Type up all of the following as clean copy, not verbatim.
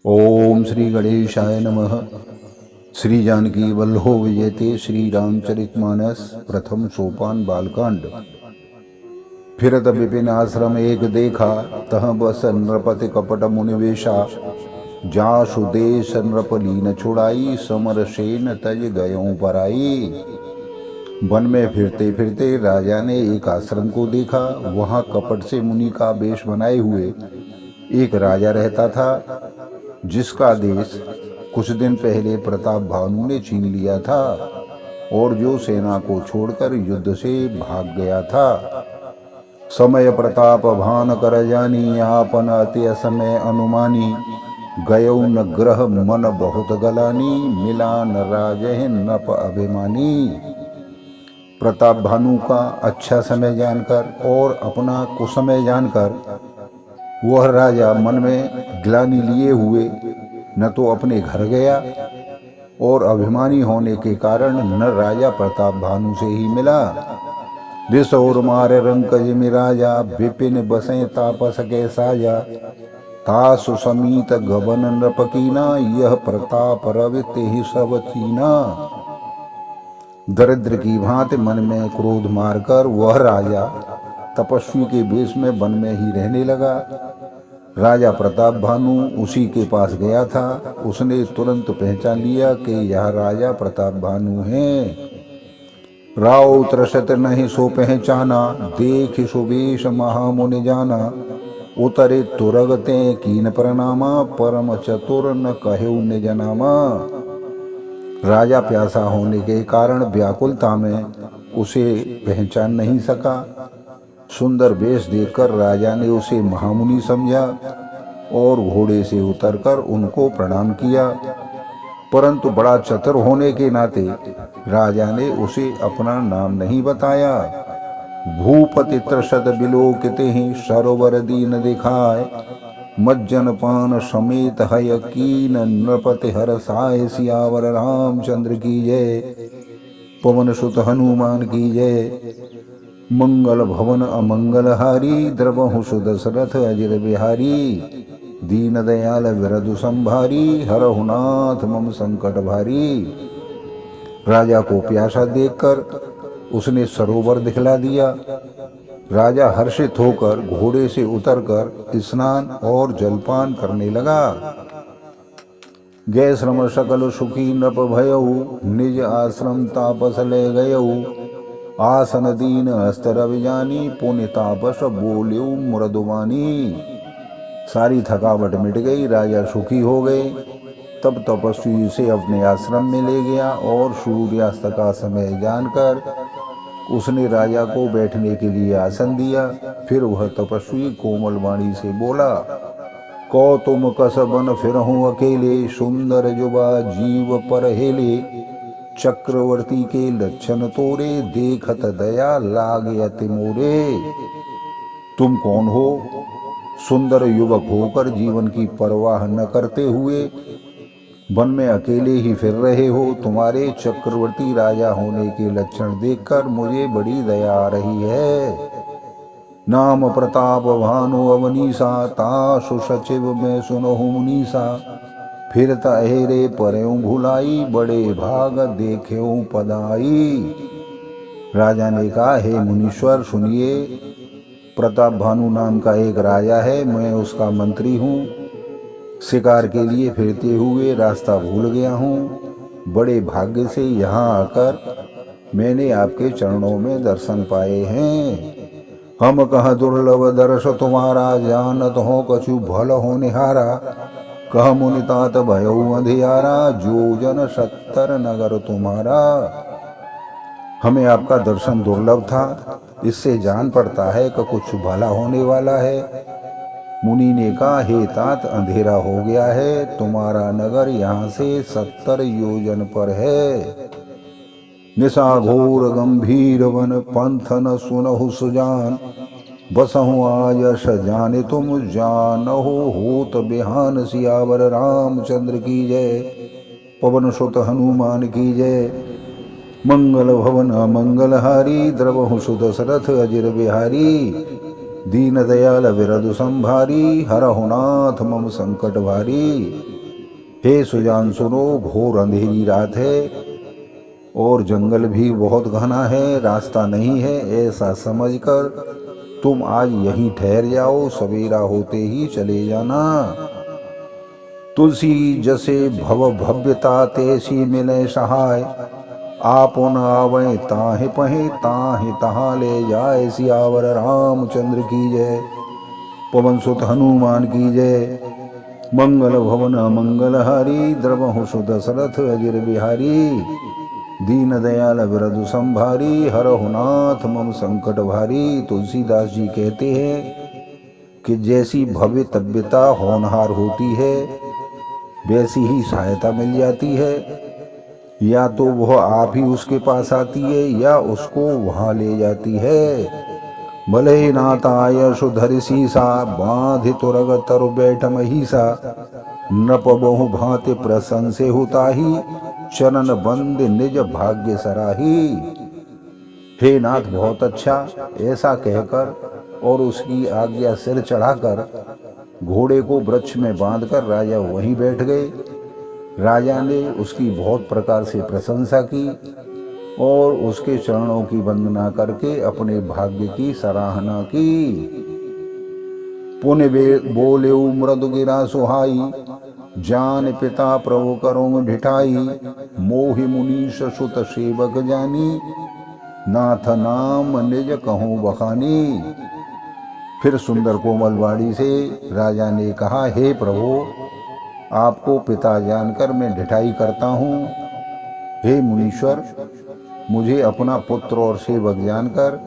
ओम श्री गणेशाय नमः। श्री जानकी वल्लभो विजयते श्री रामचरितमानस प्रथम सोपान बालकांड। फिरत विपिन आश्रम एक देखा, तह बस नृपति कपट मुनिवेशा। जासु देश नृप लीन छुड़ाई, समर सेन तज गयों पराई। वन में फिरते फिरते राजा ने एक आश्रम को देखा। वहां कपट से मुनि का वेश बनाए हुए एक राजा रहता था, जिसका देश कुछ दिन पहले प्रताप भानु ने छीन लिया था और जो सेना को छोड़कर युद्ध से भाग गया था। समय प्रताप भान कर जानी, आपन अति समय अनुमानी। गयो न ग्रह मन बहुत गलानी, मिला न राजह नप अभिमानी। प्रताप भानु का अच्छा समय जानकर और अपना कुसमय जानकर वह राजा मन में ग्लानि लिए हुए न तो अपने घर गया और अभिमानी होने के कारण न राजा प्रताप भानु से ही मिला। दिस और मारे रंकज में राजा, विपिन बसें तापस के साजा। तासु समीत गबन नृपकीना, यह प्रताप रवित ही सब चीना। दरिद्र की भांति मन में क्रोध मारकर वह राजा तपस्वी के वेश में वन में ही रहने लगा। राजा प्रताप भानु उसी के पास गया था। उसने तुरंत पहचान लिया कि यह राजा प्रताप भानु हैं। राव त्रसत नहीं सो पहचाना, देख सुवेश महामुनि जाना। उतरे तुरगते कीन प्रणामा, परम चतुर न कहे निज नामा। राजा प्यासा होने के कारण व्याकुलता में उसे पहचान नहीं सका। सुंदर वेश देखकर राजा ने उसे महामुनि समझा और घोड़े से उतरकर उनको प्रणाम किया, परंतु बड़ा चतुर होने के नाते राजा ने उसे अपना नाम नहीं बताया। भूपति त्रसत बिलोकित ही, सरोवर दीन दिखाए। मज्जन पान समेत हय कीन, नृपति हर साय। सियावर रामचंद्र की जय, पवन सुत हनुमान की जय। मंगल भवन अमंगलहारी, द्रवहु सुदशरथ अजिर बिहारी। दीन दयाल विरधु संभारी, हरहु नाथ मम संकट भारी। राजा को प्यासा देखकर उसने सरोवर दिखला दिया। राजा हर्षित होकर घोड़े से उतरकर स्नान और जलपान करने लगा। गए श्रम सकल सुखी नृप भयऊ, निज आश्रम तापस ले गयऊ। आसन दीन अस्तर अभिजानी, पुण्य तापस बोल्यू मुरदुवानी। सारी थकावट मिट गई, राजा सुखी हो गए। तब तपस्वी उसे अपने आश्रम में ले गया और सूर्यास्त का समय जानकर उसने राजा को बैठने के लिए आसन दिया। फिर वह तपस्वी कोमल वाणी से बोला, कौ तुम कस बन फिरहूं अकेले। सुंदर जुबा जीव पर हेले, चक्रवर्ती के लक्षण तोरे। देखत दया लागे अति मोरे। तुम कौन हो? सुंदर युवक होकर जीवन की परवाह न करते हुए वन में अकेले ही फिर रहे हो। तुम्हारे चक्रवर्ती राजा होने के लक्षण देखकर मुझे बड़ी दया आ रही है। नाम प्रताप भानु अवनीसा, तासु सचिव में सुनहु मुनीसा। फिरता हेरे पर्यों भुलाई, बड़े भाग देखेऊ पदाई। राजा ने कहा, हे मुनीश्वर सुनिए, प्रताप भानु नाम का एक राजा है, मैं उसका मंत्री हूँ। शिकार के लिए फिरते हुए रास्ता भूल गया हूँ। बड़े भाग्य से यहाँ आकर मैंने आपके चरणों में दर्शन पाए हैं। हम कह दुर्लभ दर्श तुम्हारा, जानत हो कछु भल हो निहारा। कह मुनि तात भयऊ अंधियारा, जो जन 70 नगर तुम्हारा। हमें आपका दर्शन दुर्लभ था, इससे जान पड़ता है कि कुछ भला होने वाला है। मुनि ने कहा, हे तात, अंधेरा हो गया है। तुम्हारा नगर यहाँ से 70 योजन पर है। निशा घोर गंभीर वन, पंथ न सुनहु सुजान। बसहु आयस जाने तुम, जानहु होत बिहान। सियावर रामचंद्र की जय, पवन सुत हनुमान की जय। मंगल भवन अमंगलहारी, द्रवहु सुदशरथ अजिर बिहारी। दीन दयाल विरधु संभारी, हरहु नाथ मम संकट भारी। हे सुजान सुनो, घोर अंधेरी रात है और जंगल भी बहुत घना है, रास्ता नहीं है। ऐसा समझकर तुम आज यहीं ठहर जाओ, सवेरा होते ही चले जाना। तुलसी जैसे भव भव्यता तैसी मिले सहाय, आप न आवे ताहि पहे ताहि तहाँ ले जाए। सियावर रामचंद्र की जय, पवन सुत हनुमान की जय। मंगल भवन मंगल हारी, द्रवहु सुत दशरथ अजिर बिहारी। दीन दयाल विरधु संभारी, हरहु नाथ मम संकट भारी। तुलसीदास जी कहते हैं कि जैसी भव्य तव्यता होनहार होती है वैसी ही सहायता मिल जाती है। या तो वह आप ही उसके पास आती है या उसको वहां ले जाती है। भले नाथ आय सुधर सीसा, बांध तुरग तरु बैठ महीसा। नप बहु भांति प्रशंसे हुताही, चरण बंद निज भाग्य सराही। हे नाथ बहुत अच्छा, ऐसा कहकर और उसकी आज्ञा सिर चढ़ाकर घोड़े को वृक्ष में बांधकर राजा वहीं बैठ गए। राजा ने उसकी बहुत प्रकार से प्रशंसा की और उसके चरणों की वंदना करके अपने भाग्य की सराहना की। पुण्य बोले मृदु गिरा सुहाई, जान पिता प्रभु करो ढिठाई। मोहि मुनीश सुत सेवक जानी, नाथ नाम निज कहूँ बखानी। फिर सुंदर कोमल वाणी से राजा ने कहा, हे प्रभु, आपको पिता जानकर मैं ढिठाई करता हूँ। हे मुनीश्वर, मुझे अपना पुत्र और सेवक जानकर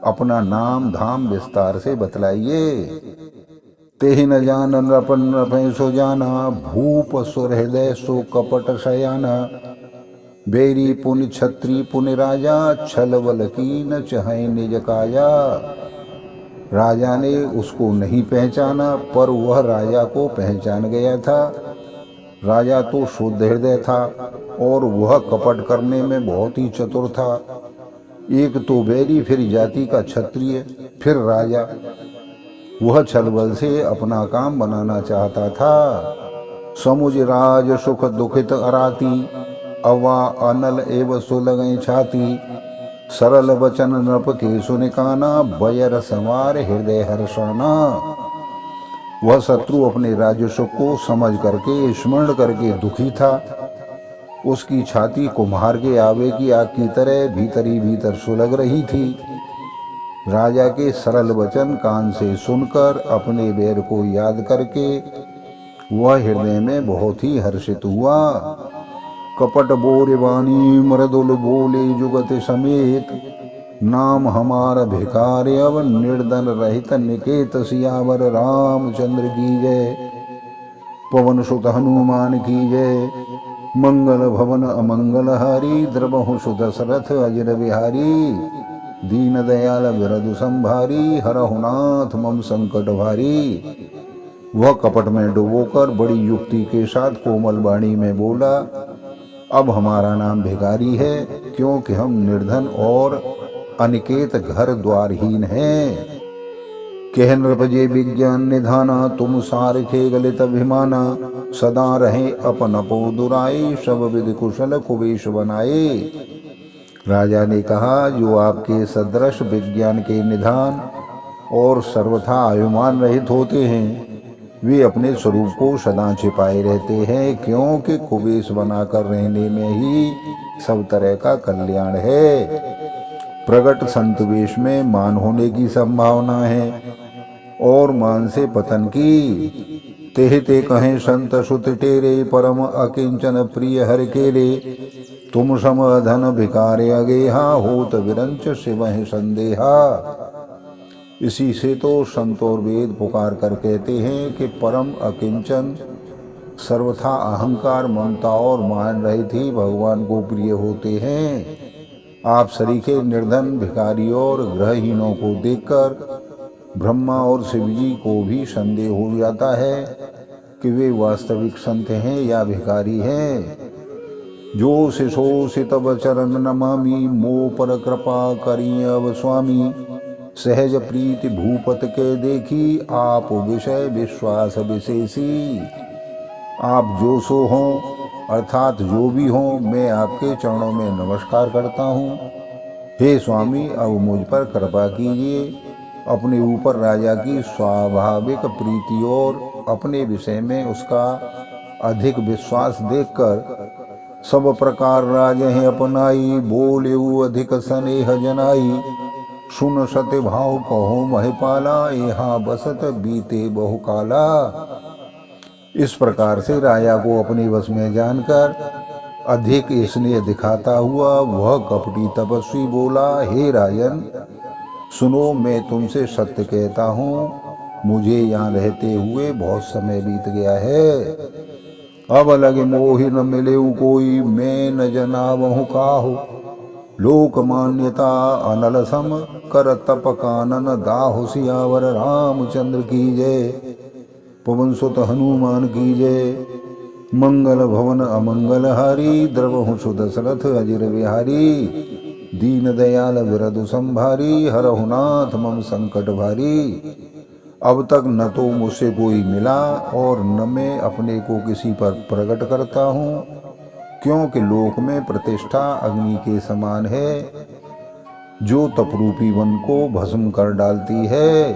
अपना नाम धाम विस्तार से बतलाइए। तेहि न जान नृपन नृपै सो जाना, भूप सुर हृदय सो कपट शयाना। बेरी पुनि छत्री पुनि राजा, छल बल कीन चहै निज काया। राजा ने उसको नहीं पहचाना, पर वह राजा को पहचान गया था। राजा तो शुद्ध हृदय था और वह कपट करने में बहुत ही चतुर था। एक तो बैरी, फिर जाति का क्षत्रिय, फिर राजा। वह छल बल से अपना काम बनाना चाहता था। समुझ राज सुख दुखित अराती, अवा अनल एव सुलगै छाती। सरल वचन नृप के सुनिकाना, बयर संवार हृदय हर्षाना। वह शत्रु अपने राज्य सुख को समझ करके स्मरण करके दुखी था। उसकी छाती कुम्हार के आवे की आग की तरह भीतरी भीतर सुलग रही थी। राजा के सरल वचन कान से सुनकर अपने बैर को याद करके वह हृदय में बहुत ही हर्षित हुआ। कपट बोरे वाणी मृदुल बोले जुगत समेत, नाम हमार भिखारे अब निर्धन रहित निकेत। सियावर रामचंद्र की जय, पवन सुत हनुमान की जय। मंगल भवन अमंगल हारी, द्रवहु सुत दशरथ अजिर बिहारी। दीन दयाल विरधु संभारी, हरहु नाथ मम संकट भारी। वह कपट में डुबोकर बड़ी युक्ति के साथ कोमल वाणी में बोला, अब हमारा नाम भिखारी है, क्योंकि हम निर्धन और अनिकेत घर द्वारहीन हैं। कह नृपजे विज्ञान निधाना, तुम सारखे गलित अभिमाना। सदा रहे अपन अपो दुराई, सब विधि कुशल कुबेश बनाए। राजा ने कहा, जो आपके सदृश विज्ञान के निधान और सर्वथा अभिमान रहित होते हैं, वे अपने स्वरूप को सदा छिपाए रहते हैं, क्योंकि कुबेश बनाकर रहने में ही सब तरह का कल्याण है। प्रगट संत वेश में मान होने की संभावना है और मान से पतन की। तेह ते कहें संत सुत टेरे, परम अकिंचन प्रिय हर केरे। तुम सम धन भिखारे अगेहा, होत विरंच शिवहि संदेहा। इसी से तो संत और वेद पुकार कर कहते हैं कि परम अकिंचन, सर्वथा अहंकार ममता और मान रहित ही भगवान को प्रिय होते हैं। आप सरीखे निर्धन भिखारी और ग्रहहीनों को देखकर ब्रह्मा और शिव जी को भी संदेह हो जाता है कि वे वास्तविक संत हैं या भिखारी हैं। जो शिशो से तब चरण नमामि, मोह पर कृपा करिए अब स्वामी। सहज प्रीति भूपत के देखी, आप विषय विश्वास विशेषी। आप जो सो हों अर्थात जो भी हों, मैं आपके चरणों में नमस्कार करता हूँ। हे स्वामी, अब मुझ पर कृपा कीजिए। अपने ऊपर राजा की स्वाभाविक प्रीति और अपने विषय में उसका अधिक विश्वास देखकर सब प्रकार राजहि अपनाई, बोले अधिक स्नेह जनाई। सुन सत्य भाव कहो महिपाला, यहाँ बसत बीते बहुकाला। इस प्रकार से राजा को अपने वश में जानकर अधिक स्नेह दिखाता हुआ वह कपटी तपस्वी बोला, हे राजन सुनो, मैं तुमसे सत्य कहता हूँ, मुझे यहाँ रहते हुए बहुत समय बीत गया है। अब लगे मोहि न मिले कोई, मैं न जनावहु काहु। लोक मान्यता अनल सम, कर तप कानन दाहु। सियावर रामचंद्र की जय, पवन सुत हनुमान की जय। मंगल भवन अमंगल हारी, द्रवहु सुदशरथ अजिर बिहारी। दीन दयाल विरधु संभारी, हरहु नाथ मम संकट भारी। अब तक न तो मुझसे कोई मिला और न मैं अपने को किसी पर प्रकट करता हूँ, क्योंकि लोक में प्रतिष्ठा अग्नि के समान है, जो तपरूपी वन को भस्म कर डालती है।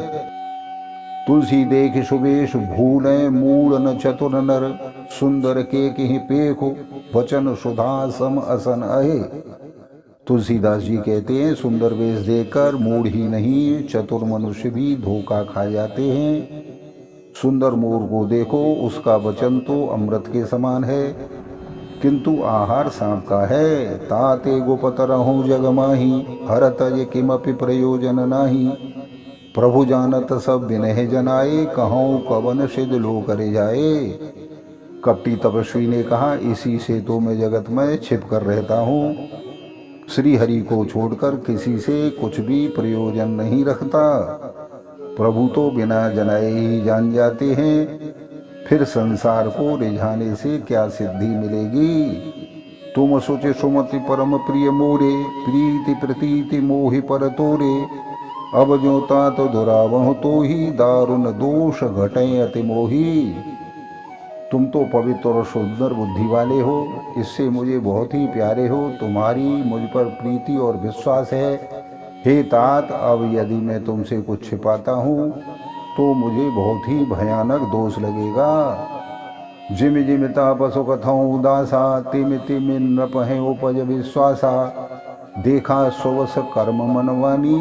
तुलसी देख सुबेश भूलें, मूल न चतुर नर। सुंदर के कहीं पेखो, वचन सुधा सम असन अहे। तुलसीदास जी कहते हैं, सुंदर वेश देखकर मूढ़ ही नहीं चतुर मनुष्य भी धोखा खा जाते हैं। सुंदर मोर को देखो, उसका वचन तो अमृत के समान है, किंतु आहार सांप का है। ताते गोपत रहूं जग माही, हर तज किमपि प्रयोजन नाही। प्रभु जानत सब विनय जनाए, कहूँ कवन सिद्ध लो करे जाए। कपटी तपस्वी ने कहा, इसी से तो मैं जगत में छिप कर रहता हूँ। श्री हरि को छोड़कर किसी से कुछ भी प्रयोजन नहीं रखता। प्रभु तो बिना जनाए ही जान जाते हैं, फिर संसार को रिझाने से क्या सिद्धि मिलेगी। तुम सोचे सुमति परम प्रिय मोरे, प्रीति प्रतीति मोहि पर तोरे। अब जो तात दुरावह तो ही, दारुण दोष घटे अति मोही। तुम तो पवित्र और सुंदर बुद्धि वाले हो, इससे मुझे बहुत ही प्यारे हो। तुम्हारी मुझ पर प्रीति और विश्वास है। हे तात, अब यदि मैं तुमसे कुछ छिपाता हूँ तो मुझे बहुत ही भयानक दोष लगेगा। जिम जिम तापसो कथाओं उदासा, तिम तिम नृप है उपज विश्वासा। देखा स्वस कर्म मनवानी,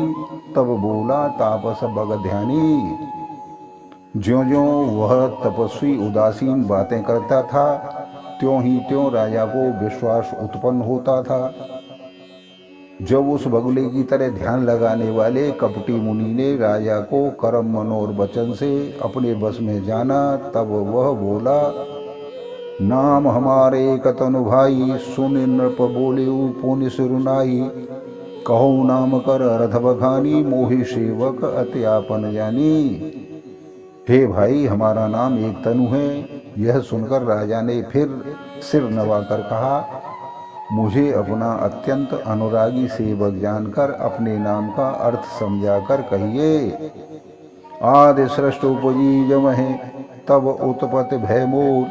तब बोला तापस बग ध्यानी। ज्यों ज्यों वह तपस्वी उदासीन बातें करता था, त्यों ही त्यों राजा को विश्वास उत्पन्न होता था। जब उस बगुले की तरह ध्यान लगाने वाले कपटी मुनि ने राजा को कर्म मन और वचन से अपने बस में जाना, तब वह बोला, नाम हमारे कतनु भाई। सुन नृप बोले पुनि सिरुनाई। कहो नाम कर रथ बखानी, मोहि सेवक अति आपन जानी। हे भाई, हमारा नाम एक तनु है। यह सुनकर राजा ने फिर सिर नवाकर कहा, मुझे अपना अत्यंत अनुरागी सेवक जानकर अपने नाम का अर्थ समझाकर कहिए। आदि सृष्ट उपजी जम है, तब उत्पत्ति भय मोर।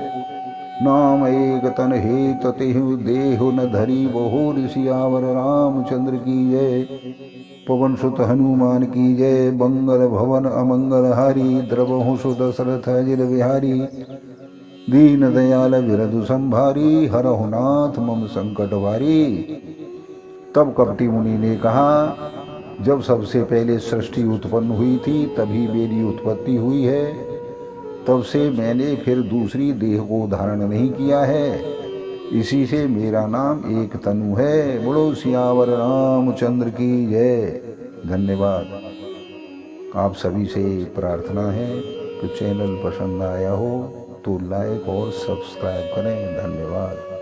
नाम एक तन हे ततेहु, देहु न धरी बहुर। सियावर रामचंद्र की जय, पवन सुत हनुमान की जय। मंगल भवन अमंगल हारी, द्रवहु सुदशरथ अजिर बिहारी। दीन दयाल विरधु संभारी, हरहु नाथ मम संकट भारी। तब कपटी मुनि ने कहा, जब सबसे पहले सृष्टि उत्पन्न हुई थी तभी मेरी उत्पत्ति हुई है। तब से मैंने फिर दूसरी देह को धारण नहीं किया है, इसी से मेरा नाम एक तनु है। बोलो सियावर रामचंद्र की जय। धन्यवाद। आप सभी से प्रार्थना है कि चैनल पसंद आया हो तो लाइक और सब्सक्राइब करें। धन्यवाद।